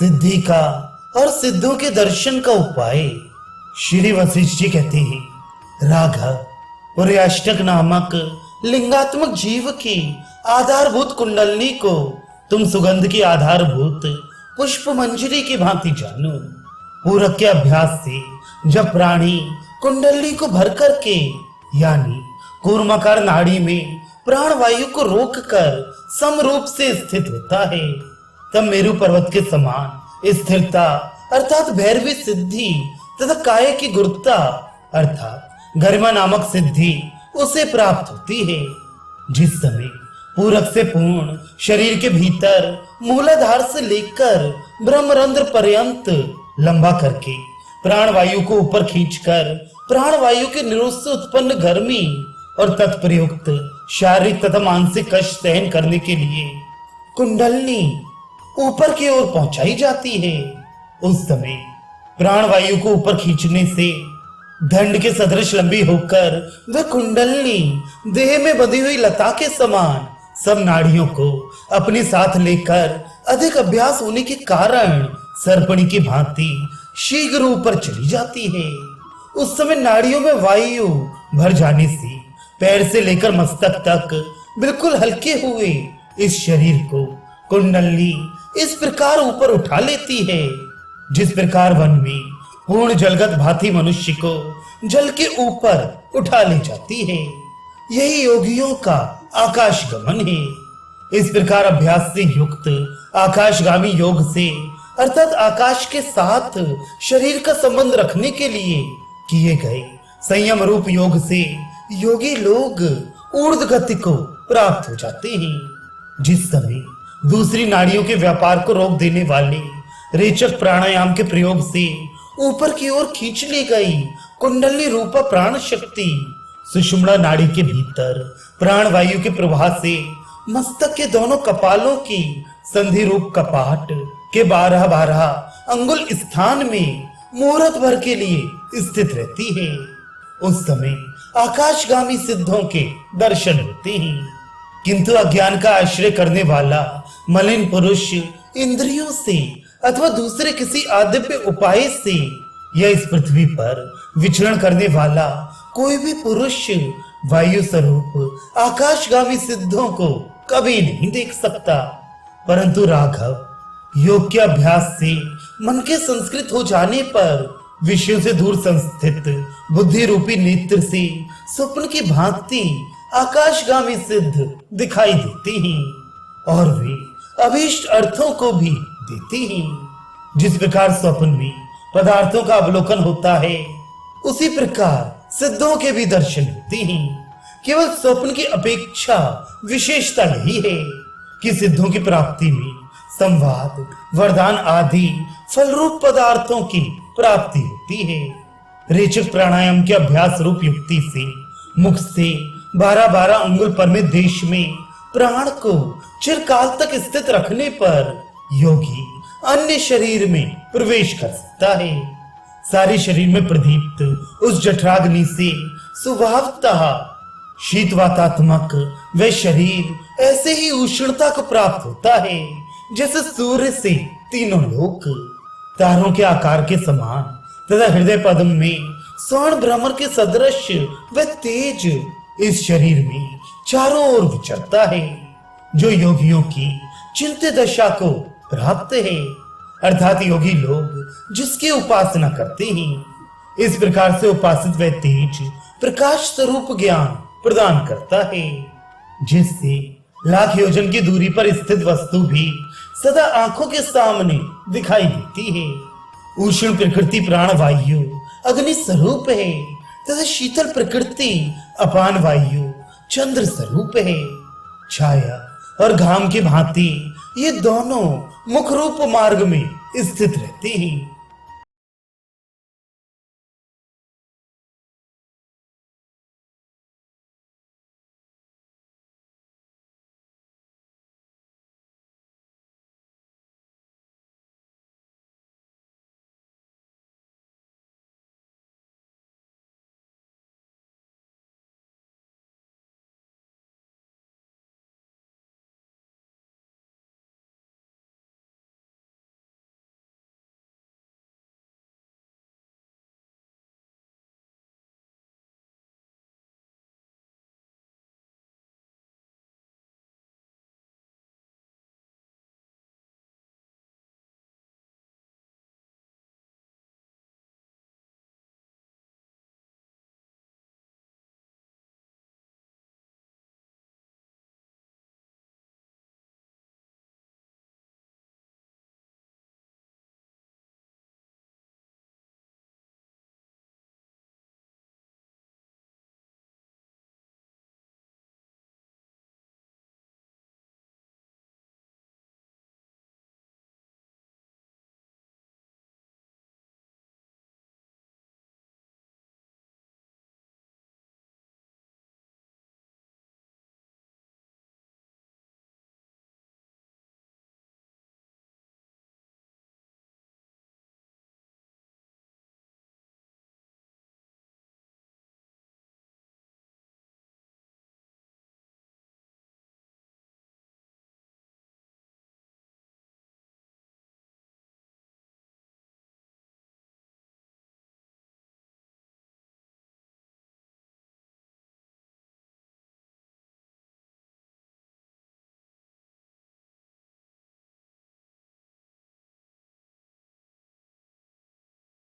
सिद्धि का और सिद्धों के दर्शन का उपाय। श्री वशिष्ठ जी कहते हैं, राघव, पुर्याष्टक नामक लिंगात्मक जीव की आधारभूत कुंडलनी को तुम सुगंध की आधारभूत पुष्प मंजरी की भांति जानो। पूरक के अभ्यास से जब प्राणी कुंडलनी को भर करके यानी कूर्माकार नाड़ी में प्राण वायु को रोककर समरूप से स्थित होता है, तब मेरु पर्वत के समान स्थिरता अर्थात भैरवी सिद्धि तथा काय की गुरुता अर्थात गरिमा नामक सिद्धि उसे प्राप्त होती है। जिस समय पूरक से पूर्ण शरीर के भीतर मूलाधार से लेकर ब्रह्मरंध्र पर्यंत लंबा करके प्राणवायु को ऊपर खींचकर प्राणवायु के निरोध से उत्पन्न गर्मी और तत्प्रयुक्त शारीरिक तथा मानसिक कष्ट सहन करने के लिए कुंडलनी ऊपर की ओर पहुंचाई जाती है, उस समय प्राणवायु को ऊपर खींचने से दंड के सदृश लंबी होकर वह कुंडलनी देह में बंधी हुई लता के समान सब नाड़ियों को अपने साथ लेकर अधिक अभ्यास होने के कारण सर्पणी की भांति शीघ्र ऊपर चली जाती है। उस समय नाड़ियों में वायु भर जाने से पैर से लेकर मस्तक तक बिल्कुल हल्के हुए इस शरीर को कुंडलनी इस प्रकार ऊपर उठा लेती है, जिस प्रकार वन में पूर्ण जलगत भांति मनुष्य को जल के ऊपर उठा ले जाती है। यही योगियों का आकाश गमन है। इस प्रकार अभ्यास से युक्त आकाशगामी योग से अर्थात आकाश के साथ शरीर का संबंध रखने के लिए किए गए संयम रूप योग से योगी लोग ऊर्ध्व गति को प्राप्त हो जाते हैं। जिस समय दूसरी नाड़ियों के व्यापार को रोक देने वाले रेचक प्राणायाम के प्रयोग से ऊपर की ओर खींच ली गई कुंडली रूपा प्राण शक्ति सुषुम्ना नाड़ी के भीतर प्राणवायु के प्रवाह से मस्तक के दोनों कपालों की संधि रूप कपाट के 12-12 अंगुल स्थान में मुहूर्त भर के लिए स्थित रहती है। उस समय आकाशगामी सिद्धों के दर्शन होते हैं, किंतु अज्ञान का आश्रय करने वाला मलिन पुरुष इंद्रियों से अथवा दूसरे किसी आदिव्य उपाय से या इस पृथ्वी पर विचरण करने वाला कोई भी पुरुष वायु स्वरूप आकाशगामी सिद्धों को कभी नहीं देख सकता। परंतु राघव, योग के अभ्यास से मन के संस्कृत हो जाने पर विषयों से दूर संस्थित बुद्धि रूपी नेत्र से स्वप्न की भांति आकाशगामी सिद्ध दिखाई देते हैं और वे अभीष्ट अर्थों को भी देते हैं। जिस प्रकार स्वप्न में पदार्थों का अवलोकन होता है, उसी प्रकार सिद्धों के भी दर्शन होते हैं। केवल स्वप्न की अपेक्षा विशेषता यही है कि सिद्धों की प्राप्ति में संवाद, वरदान आदि फलरूप पदार्थों की प्राप्ति होती है। रेचक प्राणायाम के अभ्यास रूप युक्ति से मुख से 12-12 अंगुल परमित देश में प्राण को चिरकाल तक स्थित रखने पर योगी अन्य शरीर में प्रवेश कर सकता है। सारे शरीर में प्रदीप्त उस जठराग्नि से स्वभावतः शीतवातात्मक वह शरीर ऐसे ही उष्णता को प्राप्त होता है जैसे सूर्य से तीनों लोक तारों के आकार के समान तथा हृदय पद्म में स्वर्ण भ्रमर के सदृश वह तेज इस शरीर में चारों ओर विचरता है, जो योगियों की चिंत्य दशा को प्राप्त है, अर्थात योगी लोग जिसकी उपासना करते हैं। इस प्रकार से उपासित वह तेज प्रकाश स्वरूप ज्ञान प्रदान करता है, जिससे लाख योजन की दूरी पर स्थित वस्तु भी सदा आंखों के सामने दिखाई देती है। उष्ण प्रकृति प्राण वायु अग्नि स्वरूप है तथा शीतल प्रकृति अपान वायु चंद्र स्वरूप है। छाया और घाम की भांति ये दोनों मुख रूप मार्ग में स्थित रहते हैं।